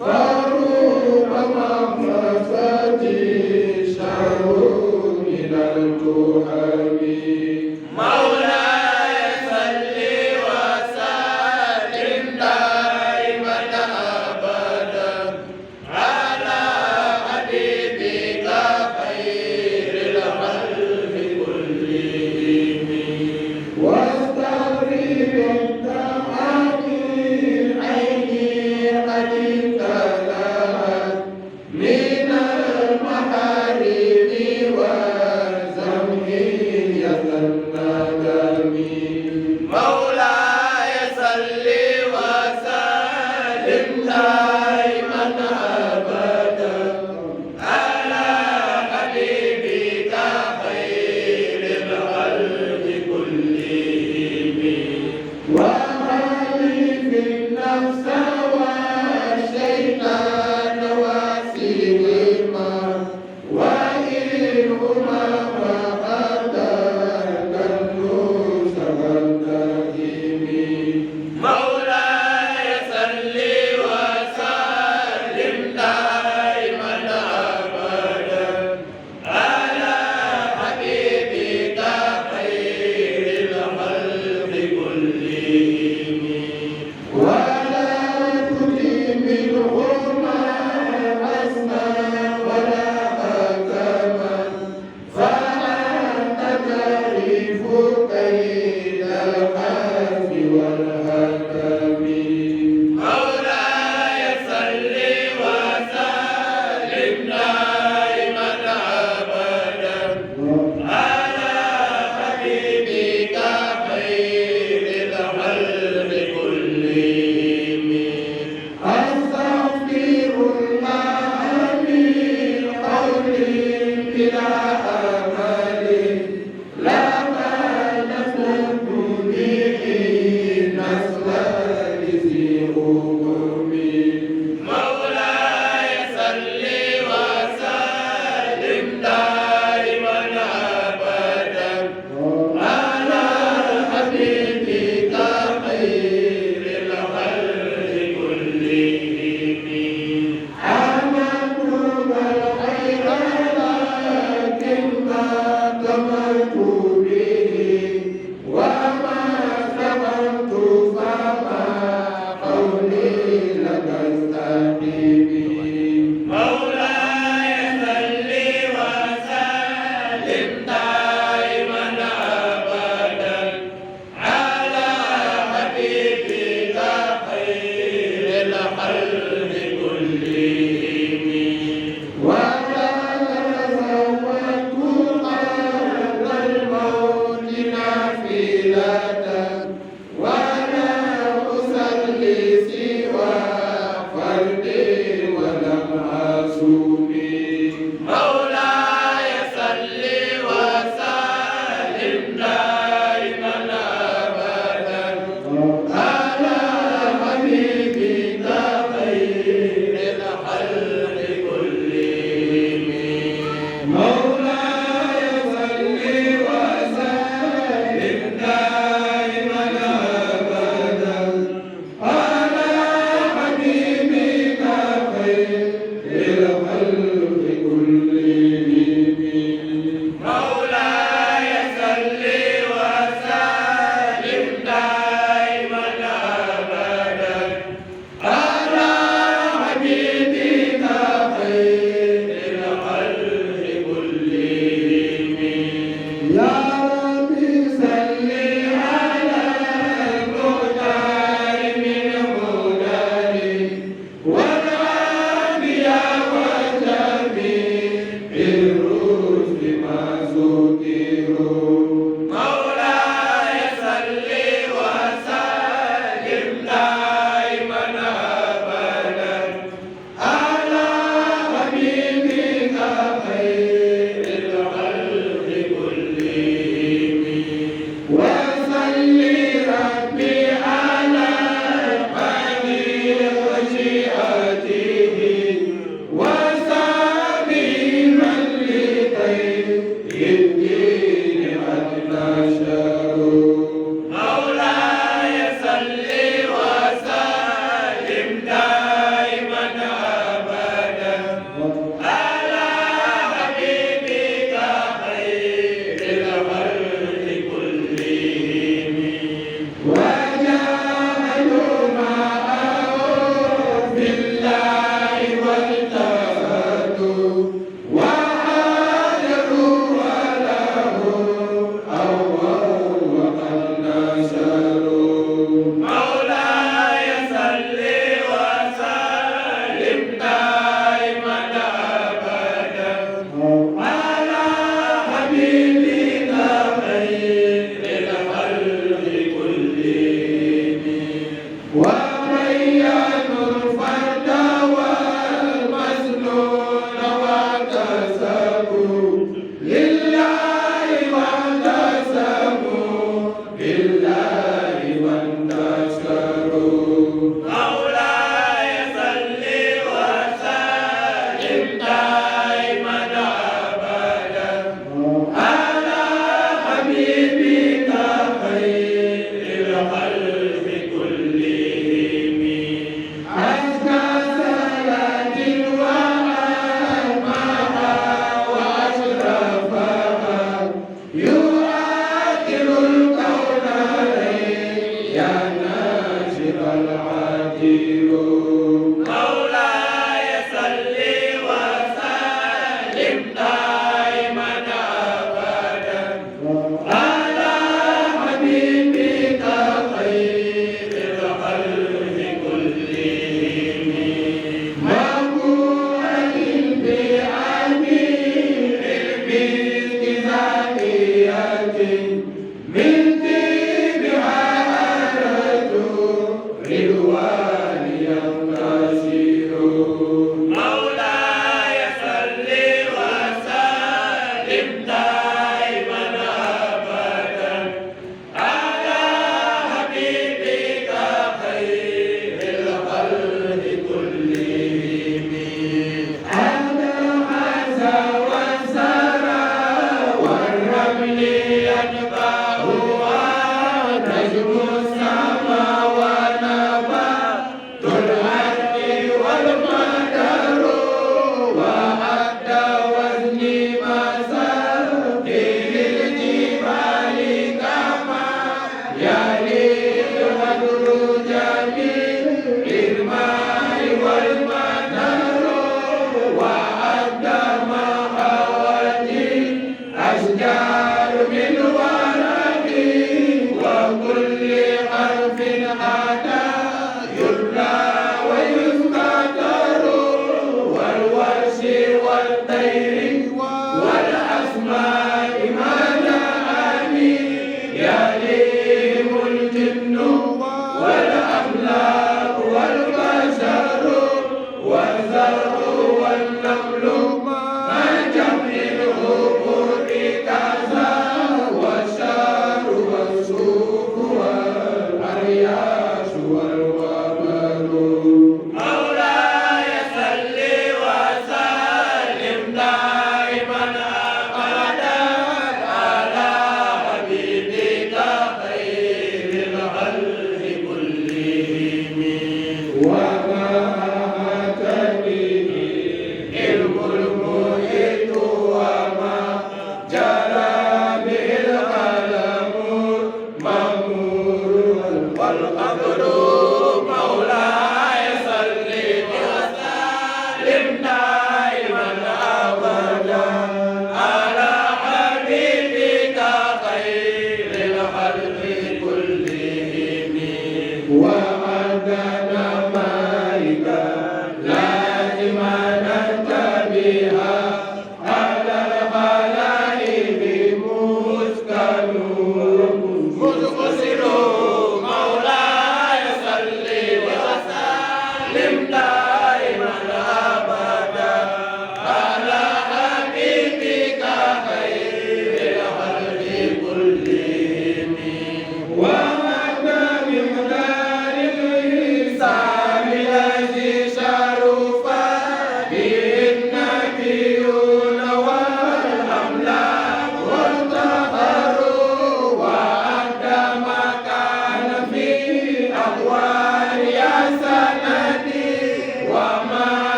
فروب مخمصة شعور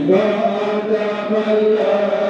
وأدام الله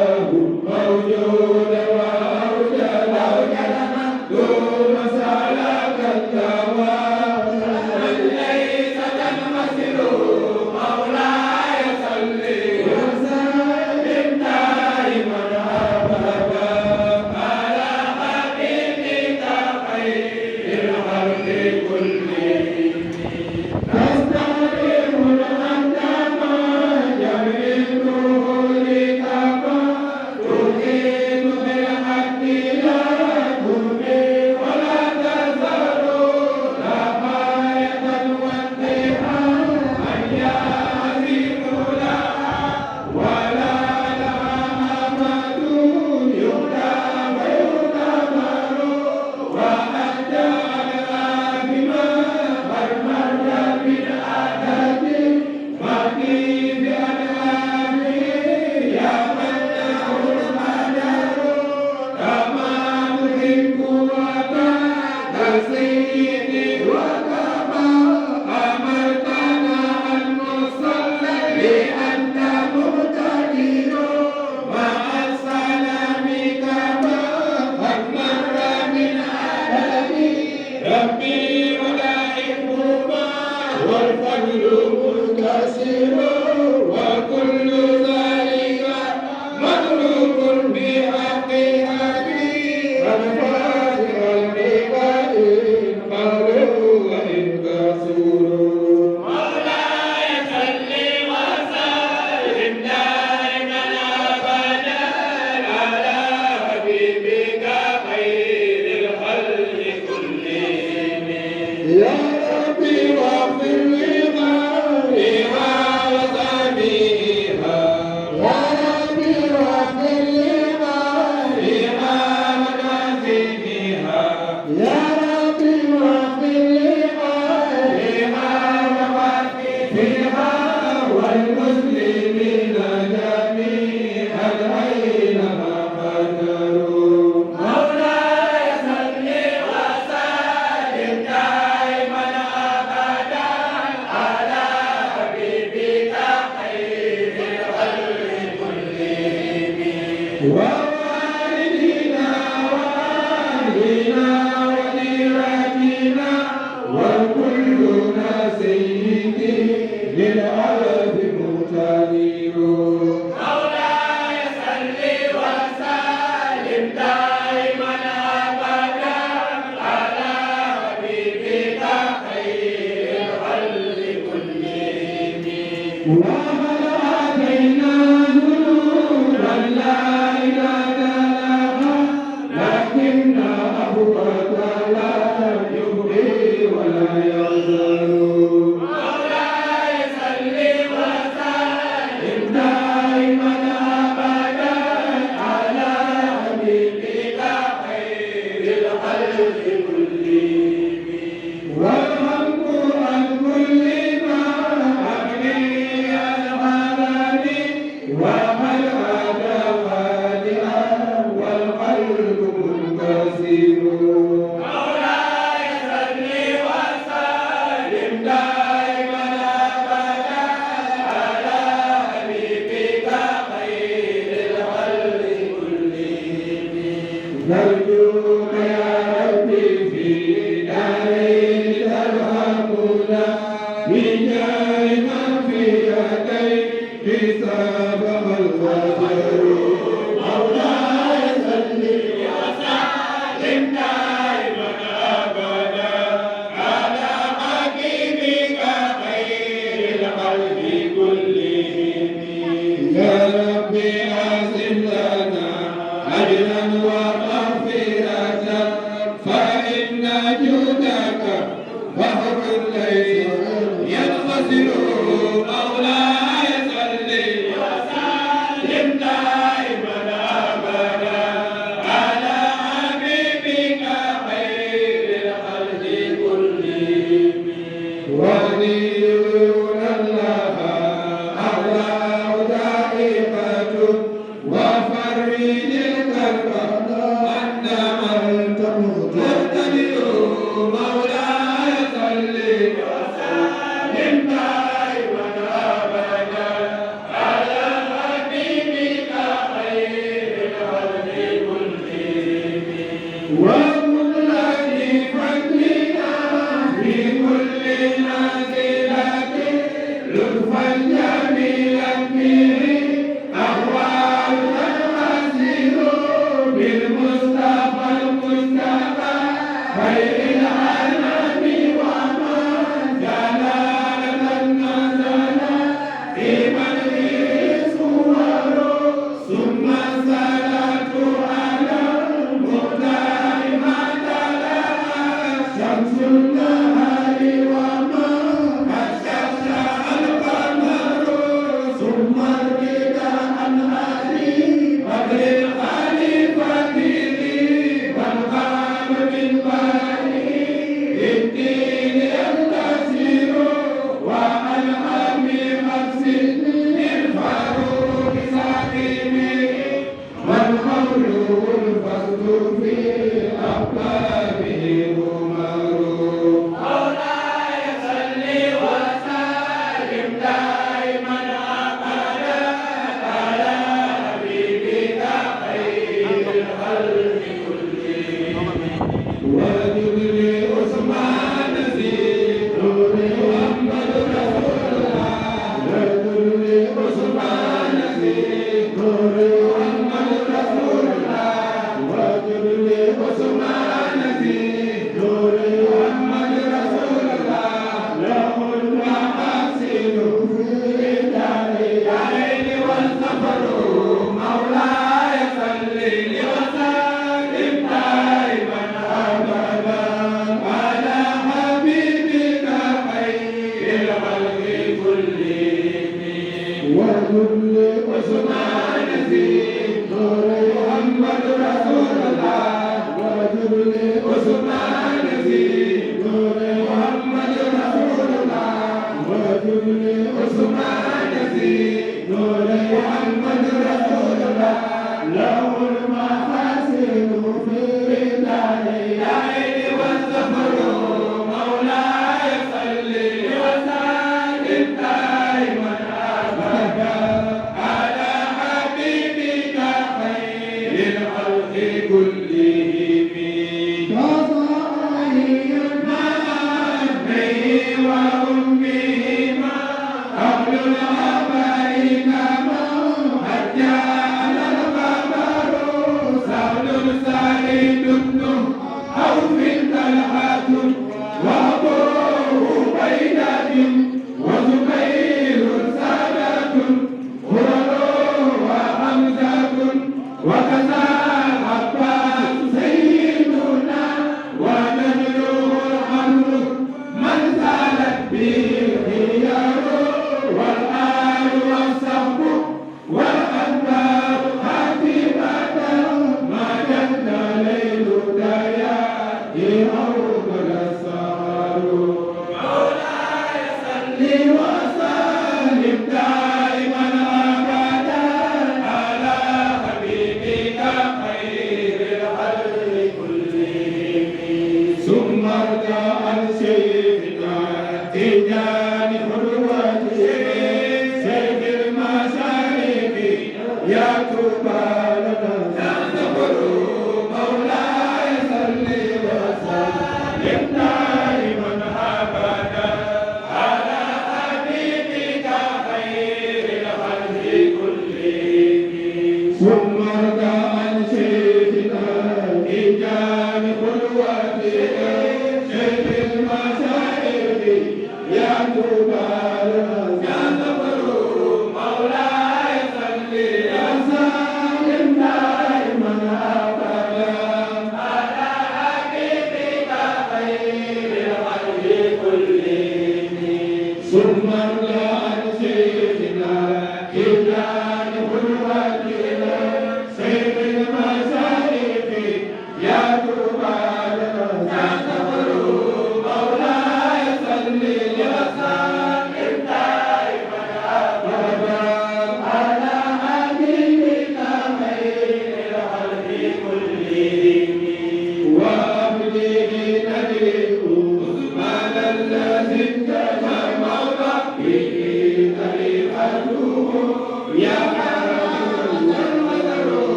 وليون الله أعلى دائقة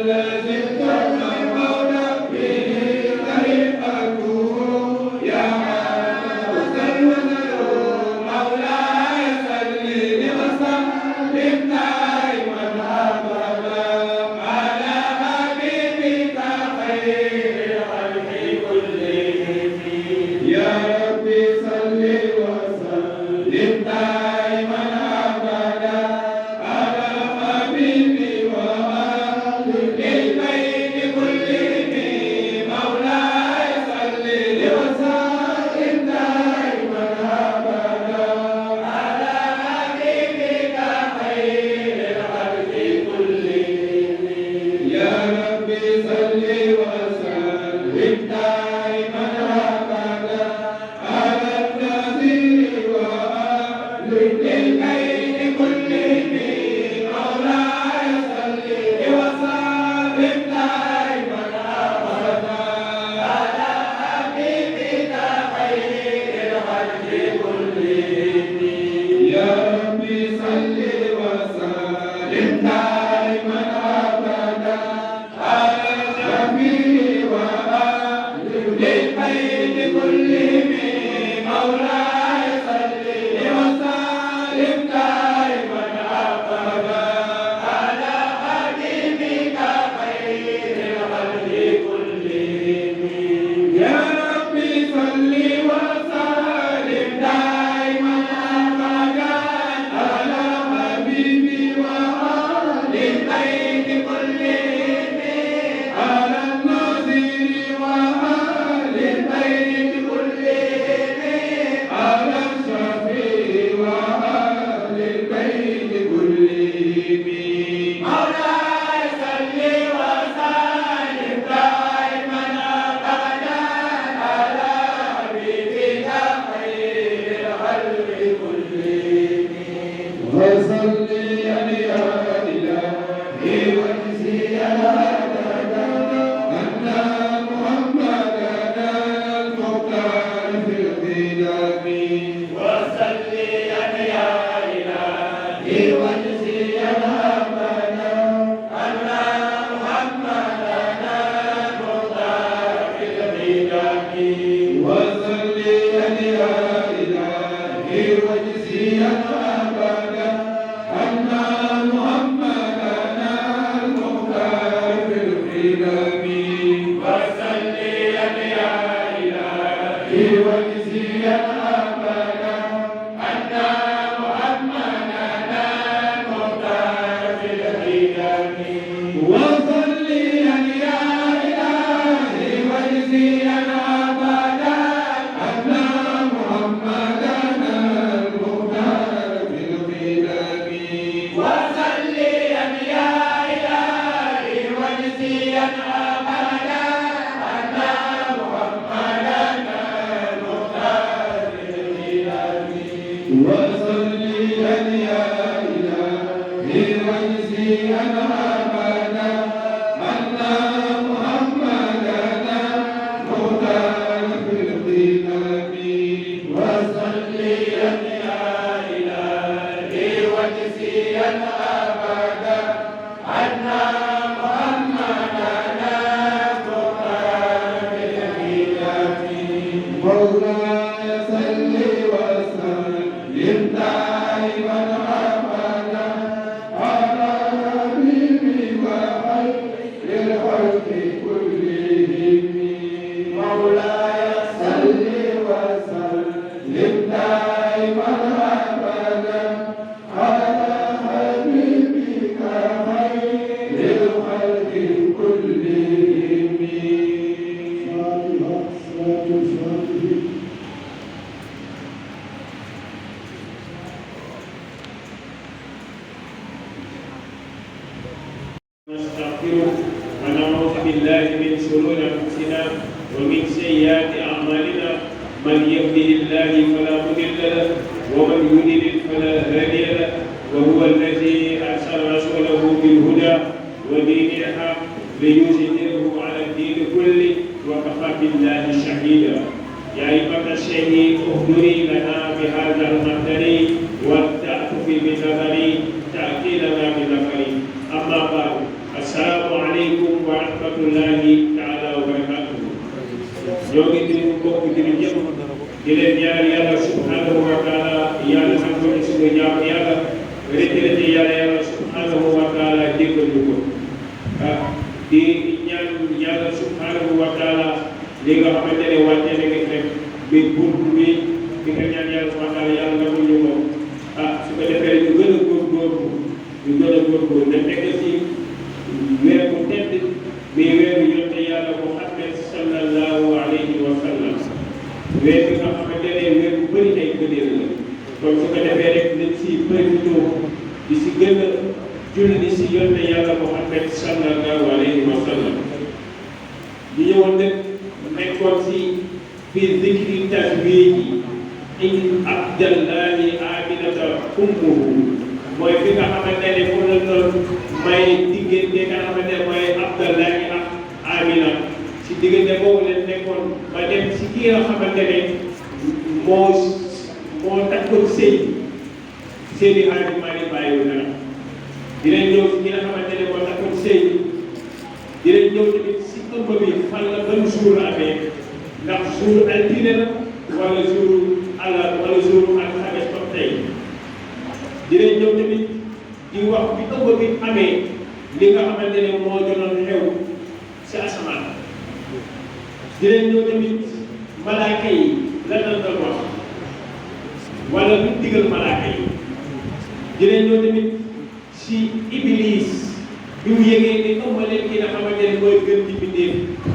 الذي نستغفره ونعوذ بالله من شرور انفسنا ومن سيئات اعمالنا من يهده الله فلا مضل له ومن يضلل فلا هادي له وهو الذي ارسل رسوله بالهدى ودين الحق ليظهره على الدين كله وكفى بالله شهيدا. يا أيها الشهيد اهدري لنا بهذا المحضر والتأتف بنظري تأتي لنا بنظري. أما بعد السلام عليكم ورحمة الله تعالى وبركاته. ñoo ngi nuyu mbokk jullit yëpp di leen ñaan yàlla subhanahu wa taala yàlla nangul ñu suñu jaam yàlla retraité yàlla subhanahu wa taala jéggal ñu ko di ñaan yàlla subhanahu wa taala li nga xamante ne wàcce na nga fekk bi bunt bi di nga ñaan yàlla subhanahu wa taala yàlla nangul ñu ko su ko defee ñu gën a góorgóorlu ne fekk si weer bu tedd bi weeru yonte yàlla Muhammad sallallahu alayhi wa sallam weer bi nga xamante ne weer bu bëri ay gëneel la kon su ko defee rek nañ si profité di si gën a julli si yonte yàlla Muhammad sallallahu alayhi wa sallam di ñëwoon nag nekkoon si biir zikri tasbihi in abdallahi aminata ummuhu mooy fi nga xamante ne foofu la doon may diggante nga xamante ne mooy Abdallahi ak Amina si diggante boobu leen nekkoon ba dem si ki nga xamante ne moo takkoon sëy Seydi Hadji Malick bàyyiwul dara dinañ ñëw si ki nga xamante ne moo takkoon sëy dinañ ñëw tamit si ëmb bi fan la ban jour la amee ndax jour altine la wala jour alxames comme tey dinañ ñëw tamit di wax bi ëmb bi amee li nga xamante ne moo doon xew si asamaan dinañ ñëw tamit malaaka yi lan la doon wax wala lu digal malaaka yi dinañ ñëw tamit si iblis bi mu yëgee ni ëmb leen ki nga xamante ne mooy gën di bindee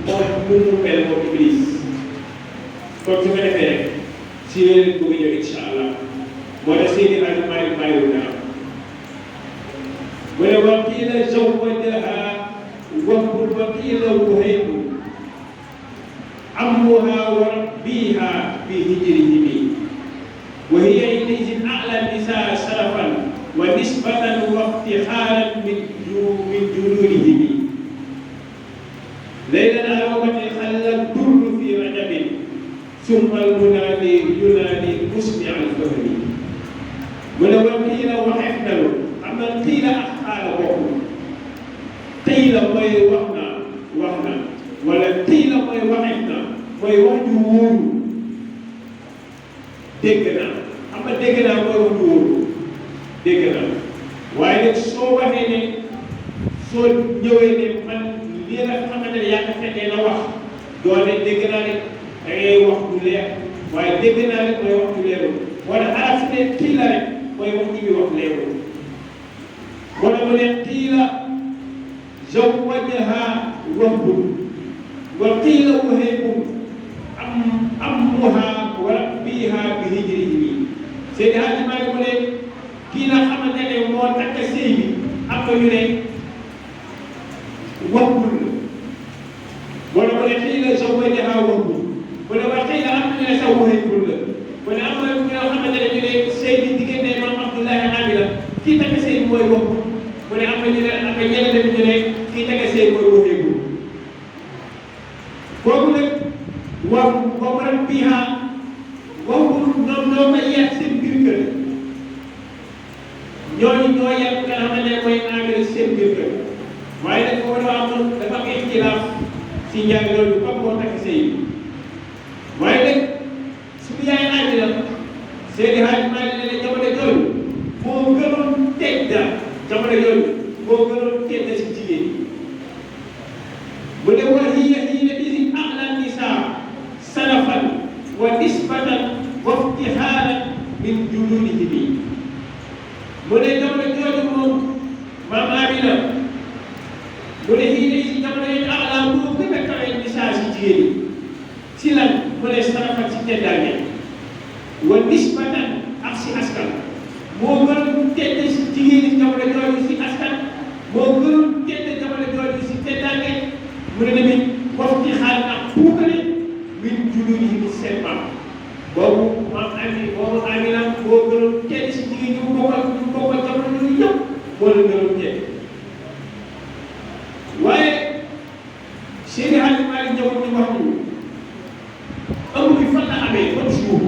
moom mu mel moom iblis kon su ko defee rek si yéen bëgg ñëw incha allah moo tax Seydi Hadji Malick bàyyiwul dara mu ne waqiila zawwajaha waqiila wuhaybu ammuha wa rabbiha fi hijrihimi wa hiya ilayhin a'la nisaa sarafan wa nisbatan wa iftixaaran min jununihimi laylan arawati xalla durru fi rajabin summa almunaadi yunaadi musmi alfahmi mu ne wa qiila waxeef nalu xam nga qiila ak xaala bokk qiila mooy wax na wala qiila mooy waxeef na mooy wax ju wóoru dégg naa xam nga dégg naa mooy wax ju wóoru dégg naa waaye nag soo waxee ne soo ñëwee ne man lii nga xamante ne yaa ngi fekkee na wax doone dégg naa ne da ngay wax du leer waaye dégg naa ne mooy wax du leerul wala araf ne qiila rek mooy wax ji bi wax leerul wala mu ne qiila zawwajaha wahbun wa qiila wuhaybun ammuha wa rabbiha bi hijrihi Seydi Hadji Malick mu ne kii nga xamante ne moo takk sëy bi am na ñu ne wahbun la wala mu ne qiila zawwajaha wahbun mu ne wa qiila am na ñu ne sax wuhaybun la mu ne am na ñoo xamante ne ñu ne sëy bi diggante maam Abdoulaye Amina kii takk sëy bi mooy wahbun mu ne am na ñu ne am na ñeneen ñu ne kii takk sëy mooy wuhaybun kooku nag wa rabbiha wahbun ñoom ñoo koy yar seen biir kër ñooñu ñoo yar nga xamante ne mooy Amina seen biir kër waaye nag foofu dafa amoon dafa am ixtilaaf si njàng loolu comme moo takk sëy bi waaye nag suñu yaay Amina Seydi Hadji Malick ne jamono jooju moo gënoon tedd jamono jooju moo gënoon tedd si jigéen ñi mu ne wa hiya hiina idin a'la nisaa si lan mu ne sarafat si teddaange wa nisbatan ak si askan moo gënoon tedd si jigéen ñi jamono jooju si askan moo gënoon tedd jamono jooju si teddaange mu ne tamit wax ci xaal ak puukale min jullit yi ni seen maam boobu maam Amina moo gënoon tedd si jigéen ñi mu bokkal jamono jooju yëpp moo la gënoon tedd waaye Seydi Hadji Malick ñëw ñu wax ñu ëmb bi fan la amee ban jour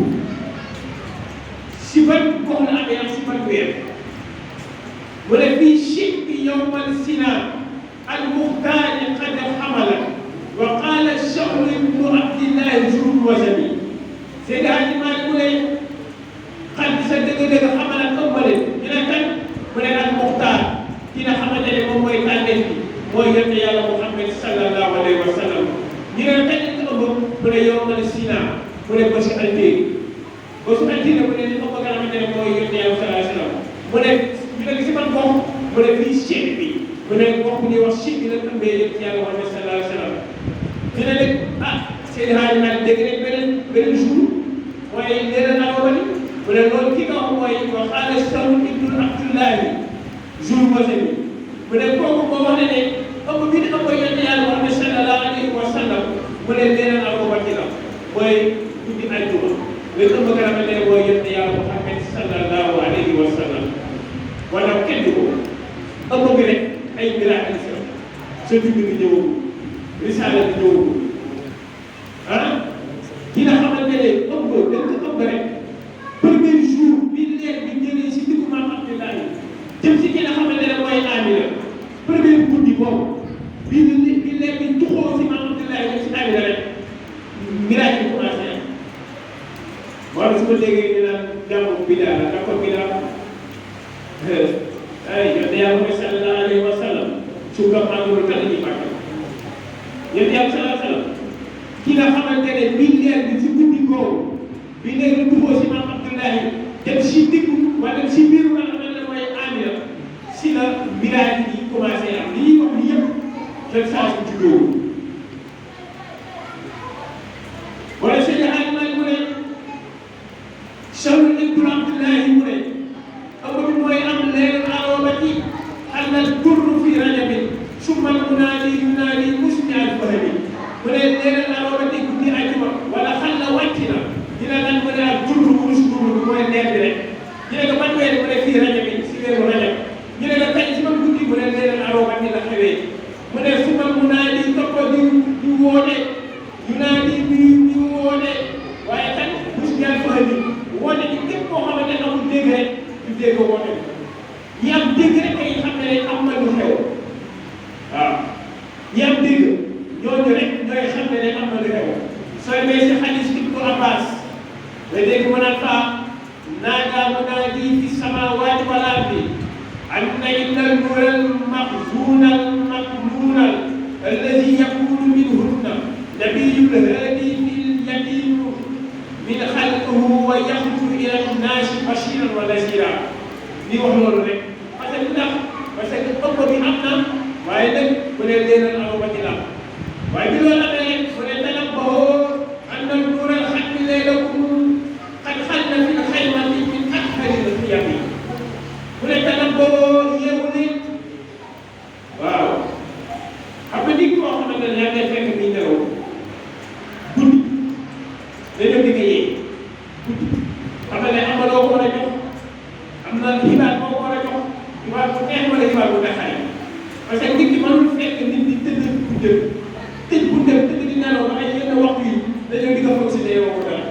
si ban gox la amee ak si ban weer mu ne fii shibbi yawmal sinaa al muxtaari qad xamala wa qaala Shahr ibnu Abdillahi Zul Wazani Seydi Hadji Malick mu ne xal bi sa dëgg-dëgg xamala ëmbale ñu ne kan mu ne al muxtaar ki nga xamante ne moom mooy tànneef bi mooy yonent Yàlla Muhammad sallallahu alayhi wa sallam ñu ne kañ la ëmb mu ne yawmal sinaa mu ne bési altine bési altine mu ne li ëmb nga xamante ne mooy yonent Yàlla sallallahu alayhi wa sallam mu ne ñu ne si ban gox mu ne fii Cheikh bi mu ne gox bu ñuy wax Cheikh bi la ëmbee yonent Yàlla Muhammad sallallahu alayhi wa sallam ñu ne nag Seydi Hadji Malick dégg rek beneen jour mooy leeral naa ko ni mu ne loolu ki nga wax mooy wa qaala Shahr ibnu Abdillahi Zul Wazani mu ne kooku moo wax ne ëmb bi di ëmb yonent Yàlla Muhammad sallallahu alayhi wa sallam mu ne leeral naa ko wàcc la mooy guddi àjjuma nga ëmb nga xamante ne mooy yonent Yàlla Muhammad sallallahu alayhi wa sallam wala kenn du ko ëmb bi rek ay miracle sa juddu bi ñëwagul risaala bi ñëwagul ki nga xamante ne ëmb dañ ko ëmb rek premier jour bi leer bi jëlee si diggu maam Abdoulaye jëm si ki nga xamante ne mooy Amina premier guddi boobu bi leer bi tuxoo si maam Abdoulaye jëm si Amina rek miracle bi commencé am wala su ma déggee ñu naan gàmmu bidaa la d'accord bidaa ay yonent Yàlla sallallahu alayhi wa sallam su ko màggalu kan la ñuy màggal yonent Yàlla sallallahu alayhi wa sallam ki nga xamante ne bi leer bi si guddi googu bi leer bi tuxoo si maam Abdoulaye dem si diggu wala si biiru nga xamante ne mooy Amina si la miracle yi commencé am li ñuy wax ni yëpp fekk saa su juddoo wala Seydi Hadji Malick mu ne Shahr ibnu Abdillahi mu ne ëmb bi mooy am leer aroobati xalal turru fi rajabin summa munaadi yunaadi musmi al fahmi mu ne leer aroobati guddi àjjuma wala xal la wàcc na dina lan mu ne ak turru wurus turru mooy leer bi rek ñu ne ko ban weer mu ne fii rajabin si weeru rajab ñu ne la kañ si ban guddi mu ne leer aroobati la xewee mu ne summa munaadi toppa di woote yunaadi di woote waaye kan musmi al fahmi woote ci képp koo xamante ne amul dégg rek du dégg woote ñi am dégg rek ay xam ne am na lu xew waaw ñi am dégg ñooñu rek ñooy xam ne am na lu xew sooy may si xadis Ibnu Abbas nga dégg mu naan fa naadaa munaadi fi samaawaati wal ardi anna inna al-nuural maxzuunal maknuunal alladi yakunu minhunna nabiyyul haadi fil yatim min xalqihi wa yaxruju ila nnaasi bashiran wa naziran li wax loolu rek parce que lu tax parce que ëmb bi am na waaye nag bu ne leeral aroobati la waaye bi loolu amee bu ne tanabbahuu anna nuural xatmi laylakum qad xalla fi l-xaymati min athari l-xiyami bu ne tanabbahuu yeewu leen waaw xam nga nit koo xamante ne yaa ngi fekk muy nelaw guddi dañoo di ko yee guddi xam nga ne am na loo ko war a jox am na xibaar boo ko war a jox xibaar bu neex wala xibaar bu naqari parce que nit ki mënul fekk nit di tëdd guddeem tëj guddeem tëdd di nelaw ba ay yenn waxtu yi dañoo di ko fonctionné yow ko dara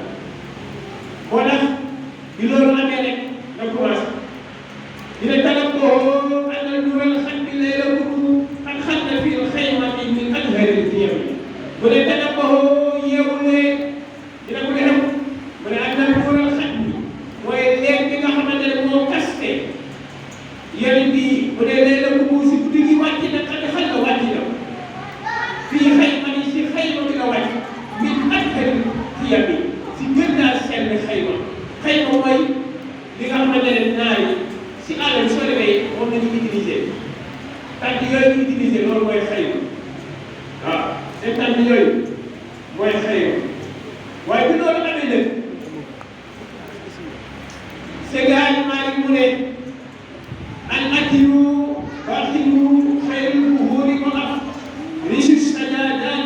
moo tax bi loolu amee rek nga commencé dina tanabbahuu anna nuural xatmi laylakum qad xalla fi l-xaymati min athari l-xiyami bu ne tanabbahuu yeewu leen dina ko def mu ne anna nuural xatmi mooy leer bi nga xamante ne moo kaste yonent bi bu dee laylakum si guddi gi wàcc na qad xalla wàcc na fii xaymati si xayma bi la wàcc min athari l-xiyami si gën naa sell xayma xayma mooy li nga xamante ne naar yi si àll bi soo demee moom la ñu utiliser tànk yooyu ñu utiliser loolu mooy xayma waaw seen tànk yooyu mooy xayma waaye bi loolu amee nag Seydi Hadji Malick mu ne an atiyu baxilu xayrul buhuri ko af riche sajadat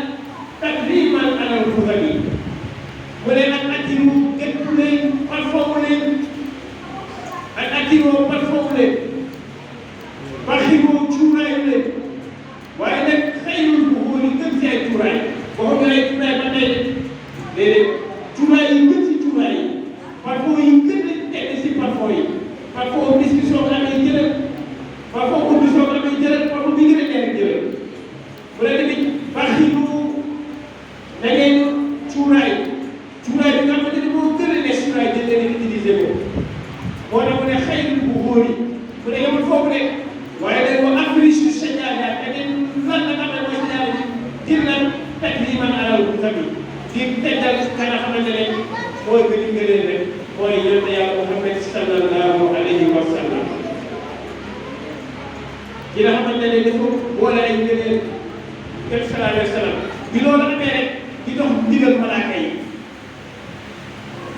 takriman alal fudali mu ne an atiyu gëpp leen parfum leen an atiyu parfum leen baxilu cuuraayu leen waaye nag xayrul buhuri gën ci ay cuuraay boo xam ne ay cuuraay ba tey déedéet cuuraay yi gën ci cuuraay yi parfum yi gën a teg si parfum yi parfum discussion bi amee jëlal parfum condition bi amee jëlal parfum bi gën a teg jëlal bu la tamit baxilu da ngeen cuuraay bi nga xamante ne moo gën a ne cuuraay jël leen utiliser ko moo tax mu ne xayrul buhuri mu ne yemul foofu de waaye nag wa afriche sajaada da ngeen lan la xam ne mooy sajaada bi jël lan takriman alal zabi di teddal ka nga xamante ne mooy gën a gëneel rek mooy yonent Yàlla Muhammad sallallahu alayhi wa sallam ki nga xamante ne dafa boole ay ngëneel képp sallallahu alayhi wa sallam bi loolu amee rek di dox ndigal malaaka yi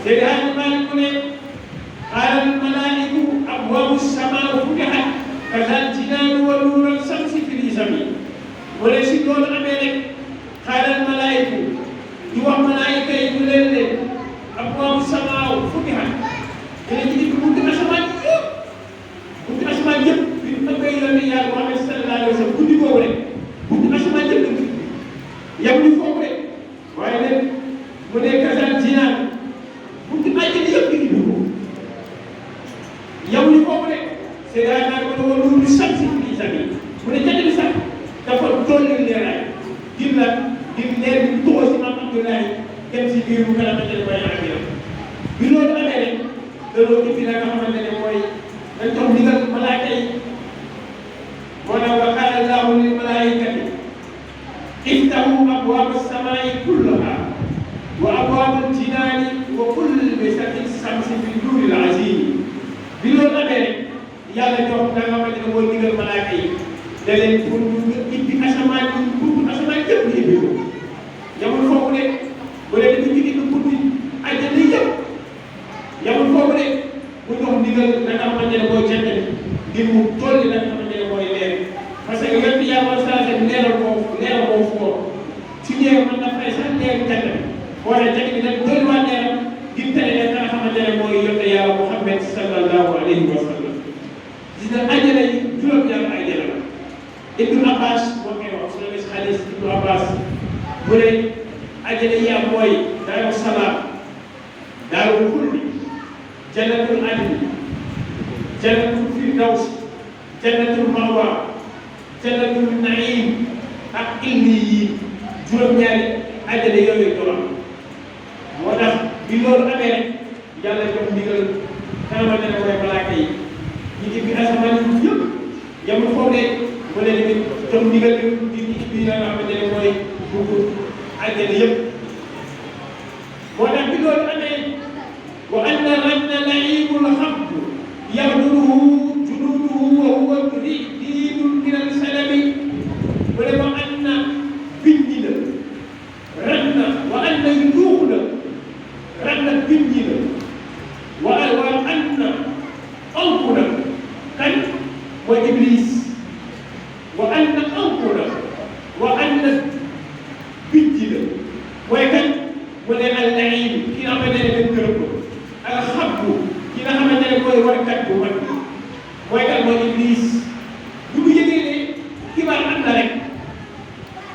Seydi Hadji Malick mu ne qaalal malaa'iku abwaabu samaa futihat kazal jinaanu wa nuural samsi fil isami mu ne si loolu amee rek qaalal malaa'iku di wax malaayika yi ñu leen leen abwaabu samaa futihat dina ci dikk bunti asamaan yëpp bi ñu ëppee yoon ni Yàlla Muhammad sallallahu alayhi wa sallam guddi boobu rek bunti asamaan yëpp lañ yam ñu foofu rek waaye nag mu ne kazal jinaan bunti àjjana yëpp di dugg yam ñu foofu rek c'est vrai naa ko doon lu samsi fi isami mu ne jant bi sax dafa dolli leeraay ngir la ngir leer bi tuxoo si maam Abdoulaye dem si biir bu nga xamante ne mooy àddina bi loolu amee rek loolu indi la nga xamante ne mooy dañ jox ndigal malaaka yi moo tax wa qaala Allahu lil malaa'ikati iftahu abwaaba samaa'i kullaha wa abwaaba al-jinaani wa kulbisati samsi fi nuuril aziim bi loolu amee rek yàlla jox nga xamante ne mooy ndigal malaaka yi da leen pour ñu ibbi asamaan yi pour asamaan yëpp ñu ibbi ko yamul foofu de bu dee dañu ibbi pour àjjana yëpp yamul foofu de mu jox ndigal la nga xamante ne mooy jant bi ngir mu tolli la nga xamante ne mooy leer parce que yëpp yàlla saa seen leeral moo fort su ñëwee mën na fay sax leer jant bi boo dee jant bi nag dolliwaat leeram ngir tere leen nga xamante ne mooy yonte Yàlla Muhammad sallallahu alayhi wa sallam gis nga àjjana yi juróom-ñaar àjjana la Ibnu Abbas moo koy wax su la gis xaalis Ibnu Abbas mu ne àjjana yi am mooy daaru salaam daaru xuldi jannatul adni jannatul firdaws jannatul mawa jannatul naim ak illi yi juróom-ñaari àjjana yooyu doon moo tax bi loolu amee rek yàlla jox ndigal xamante ne mooy malaaka yi ñu ngi fi asamaan yi yëpp yamul foofu de mu ne tamit jox ndigal di bi nga xamante ne mooy dugg àjjana yëpp moo tax bi loolu amee wa anna ranna laibul hamd yahduruhu junuduhu wa huwa diinun min al-salami mu ne wa anna bindi la ranna wa anna yuux la ranna bindi la wa anna anku la kan mooy Iblis wa anna anku la wa anna bindi la mooy kan mu ne al-laim ki nga xamante ne dañ gërëm ko al-xabbu ki nga xamante ne mooy warkat bu mag mooy kan mooy Iblis bu mu yëgee ne xibaar am na rek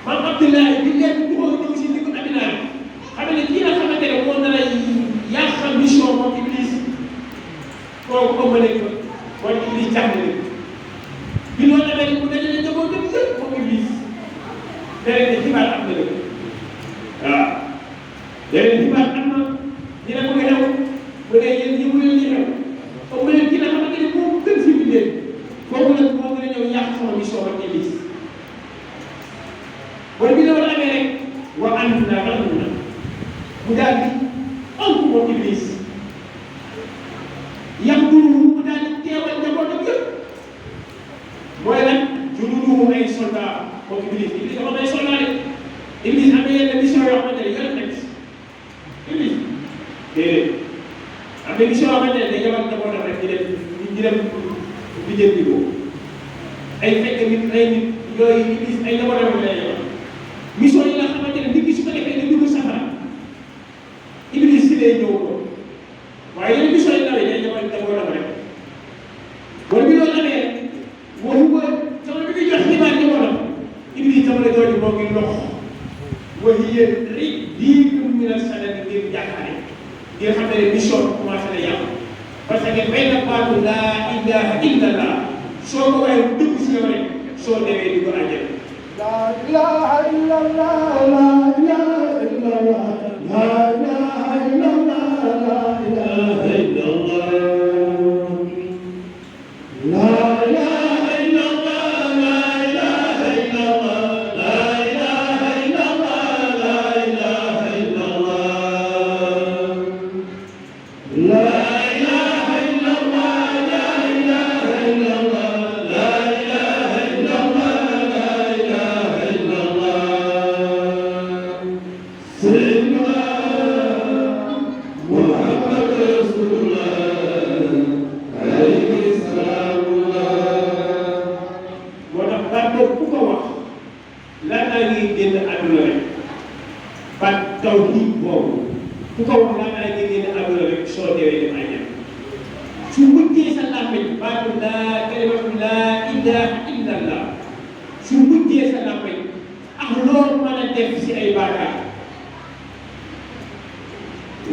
maam Abdoulaye bi leen du ko ñëw si diggu àddina xam ne kii nga xamante ne moo nar a yàq mission moom Iblis kooku ko mënee ko mooy Iblis jàpp na bi loolu amee mu dajale njaboot yëpp moom Iblis deret ne xibaar am na rek waaw deret xibaar am na dina ko xew bu dee yéen ñi mu leen di xew comme mu leen ki nga xamante ne moo gën si bindee kooku nag moo gën a ñëw yàq sama mission ak Iblis bon bi loolu amee rek wa ànd na mu daal di ëmb moom Iblis yam mu daal di teewal njabootam yëpp mooy lan junuuduhu ay soldat moom Iblis dafa am ay soldat de Iblis am na yenn mission yoo xamante ne yor nañ Iblis déedéet am na mission yoo xamante ne day yabal njabootam rek ñu dem di jëndi ko ay fekk nit ay nit yooyu ñu gis ay njabootam rek lay yabal mission yi nga xamante ne nit ki su ko defee ne dugg safara Iblis si lay ñëw ko waaye yeneen mission yi ndaw yi day yabal njabootam rek wala bi loolu amee waxu ko sama bi muy jox xibaar njabootam Iblis sama la jooju moo ngi lox wa hiya riddun min as-sanad ngir jàppale ngir xam ne mission bi commencé na yàqu parce que bay na baatu laa ilaha illallah soo ko waxee mu dugg si yow rek soo demee di ko àjjana. laa ilaha illallah laa ilaha illallah laa ilaha illallah laa ilaha illallah laa ilaha illallah laa ilaha illallah laa ilaha illallah laa ilaha illallah laa ilaha illallah laa ilaha illallah laa ilaha illallah laa ilaha illallah sayyidina Muhammad rasulullah alayhi salaamullah. moo tax baat boobu ku ko wax laataa ngay génn àdduna rek baat tawhiid boobu ku ko wax laataa ngay génn àdduna rek soo deewee dem àjjana su mujjee sa làmmiñ baatu kalimatu laa ilaaha illallah su mujjee sa làmmiñ ak loolu mën a def si ay baakaar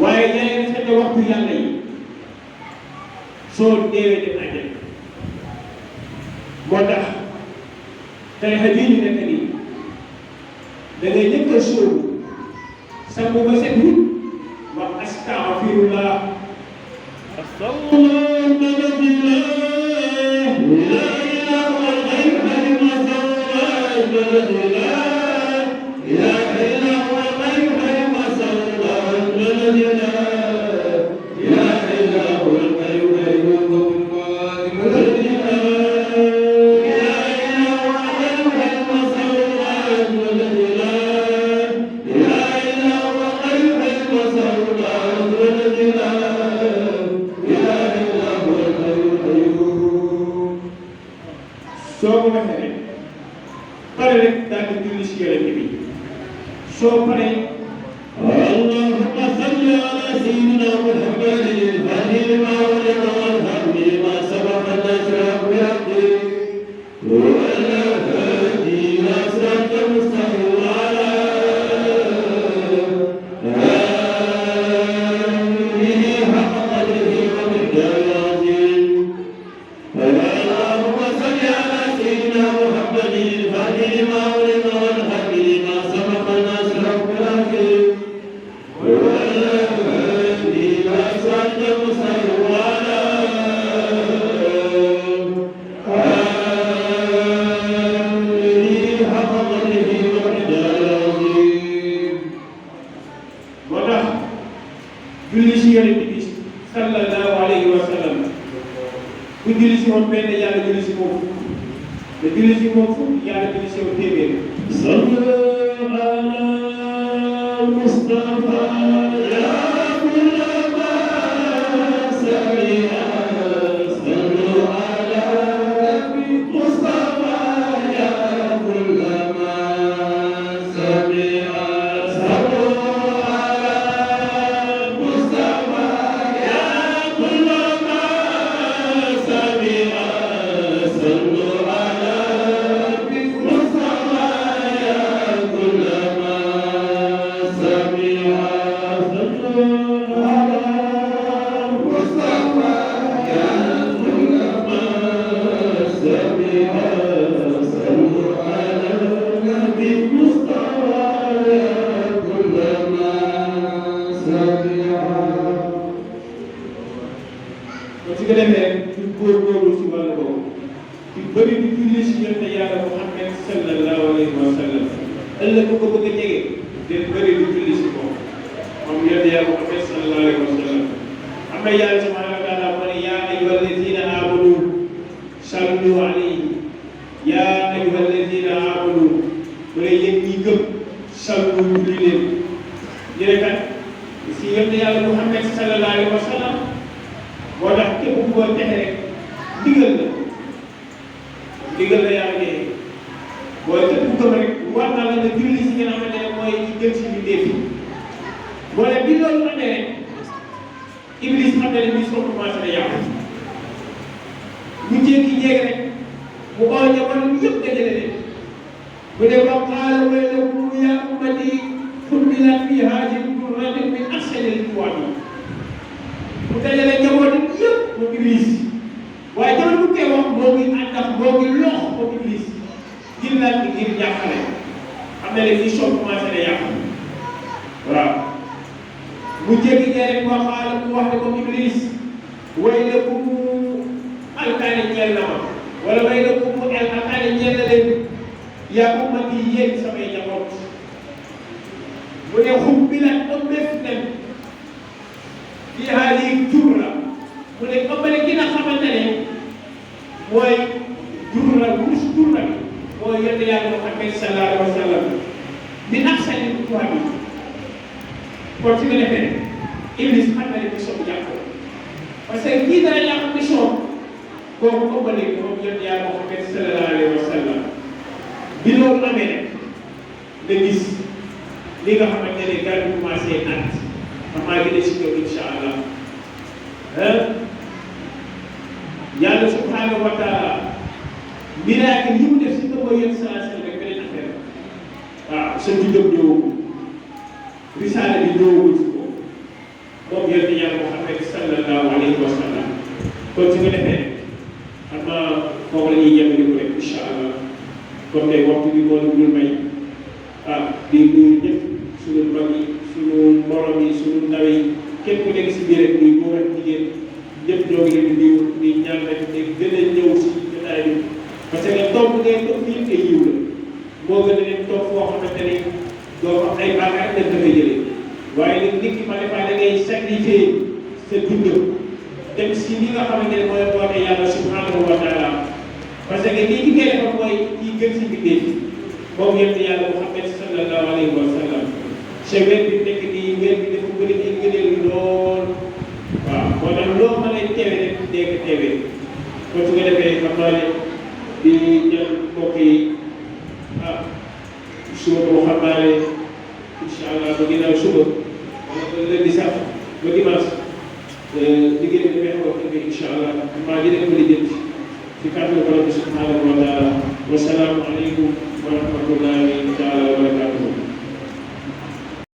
waaye yaa ngi respecté waxtu yàlla yi soo deewee dem àjjana moo tax tarixa bii ñu nekk nii da ngay njëkk a sóobu sangu ba set wut wax astaghfirullah soo ko waxee rek pare rek daal di julli si yonent bi soo paree اللهم صل على سيدنا محمد الفاتح لما ولد والهدي لما سبق الاشراف بحقه وعلى هادي الى صراط المستقيم وعلى اله حق قدره ومقداره العظيم. اللهم صل على سيدنا محمد الفاتح لما ولد والهدي لما سبق الاشراف بحقه moo tax julli si yonent bi sallallahu alayhi wa sallam ku julli si moom benn yàlla julli si moom fukk te julli si moom fukk yàlla julli si moom téeméer. kon su ko defee rek ñu góorgóorlu si wàllu boobu ci bëri di julli si yonent yàlla Muhammad sallallahu alayhi wa sallam ëllëg bu ko bëgg a jege de bëri di julli si moom yonent yàlla Muhammad sallallahu alayhi wa sallam am na yàlla subhanahu wa taala mu ne yaa ayyuha alladina amanu sallu alayhi yaa ayyuha alladina amanu mu ne yéen ñi gëm sallu julli leen ñu ne kat si yonent yàlla Muhammad sallallahu alayhi wa sallam moo tax képp ku ko texe rek ndigal la yàlla dee booy képp ku gëm rek war na la nga julli si nga xamante ne mooy ci gën si bindéef yi moo ne bi loolu amee rek Iblis xam ne bis ko commencé na yàqu ñu jékki-jékki rek mu oo ñamoon yëpp dajale leen mu ne wa qaala waylakum yaa ummati hummilat fi haadihi durratin min ahsanil qawli mu dajale njabootam yëpp moom Iblis waaye jamono bu koy wax moo ngi ànd ak moo ngi lox moom Iblis ngir lan ngir jàppale xam ne fii soo commencé na yàqu waaw mu jékki-jékki rek wa qaala mu wax ne moom Iblis waylakum alkaane ñeel na ma wala waylakum alkaane ñeel na leen yaa ummati yéen samay njaboot mu ne hummilat ëmbeef nen fii haadihi durra mu ne ëmbale gi nga xamante ne mooy durra wurus durra bi mooy yonent yàlla Muhammad sallallahu alayhi wa sallam bi ahsani qawli kon su nga defee Iblis xam na ne mission bu jàppoo parce que kii dara yàq mission kooku ëmbale gi moom yonent yàlla Muhammad sallallahu alayhi wa sallam bi loolu amee rek nga gis li nga xamante ne gars yi commencé natt maa ngi si ñëw incha allah yàlla subhanahu wa taala miracle yi mu def si ëmb yéen saa seen rek beneen affaire waaw sa jugam ñëwagul risaale bi ñëwagul si ko moom yonent yàlla Muhammad sallallahu alayhi wa sallam kon su nga defee xam naa foofu la ñuy yemale ko rek incha allah. comme tey waxtu bi moo dul may di nuyu ñëpp suñu mag yi suñu morom yi suñu ndaw yi képp ku nekk si biir rek muy góor ak jigéen ñëpp ñoo ngi leen di nuyu di ñaan rek di gën a ñëw si jotaay bi parce que toog ngay toog fii ay yiw la moo gën a leen toog foo xamante ni doo am ay bàkkaar dañ dafay jëlee waaye nag nit ki ma defa da ngay sacrifier sa dund dem si li nga xamante ne mooy woote yàlla subhanahu wa taala parce que lii ki koy defar mooy kii gën si bindéef moom yonent yàlla Muhammad sallallahu alayhi wa sallam sa weer bi nekk nii weer bi dafa bëri ay ngëneel lool waaw moo tax loo mën a teewe rek dee ko teewee kon su ko defee xam naa ne di ñaan mbokk yi suba boo xam naa ne incha allah ba ginnaaw suba wala ba lundi sax ba dimanche liggéey bi dafay xaw a tënk incha allah maa ngi def ko lijjanti في كتاب ربنا سبحانه وتعالى والسلام عليكم ورحمة الله تعالى وبركاته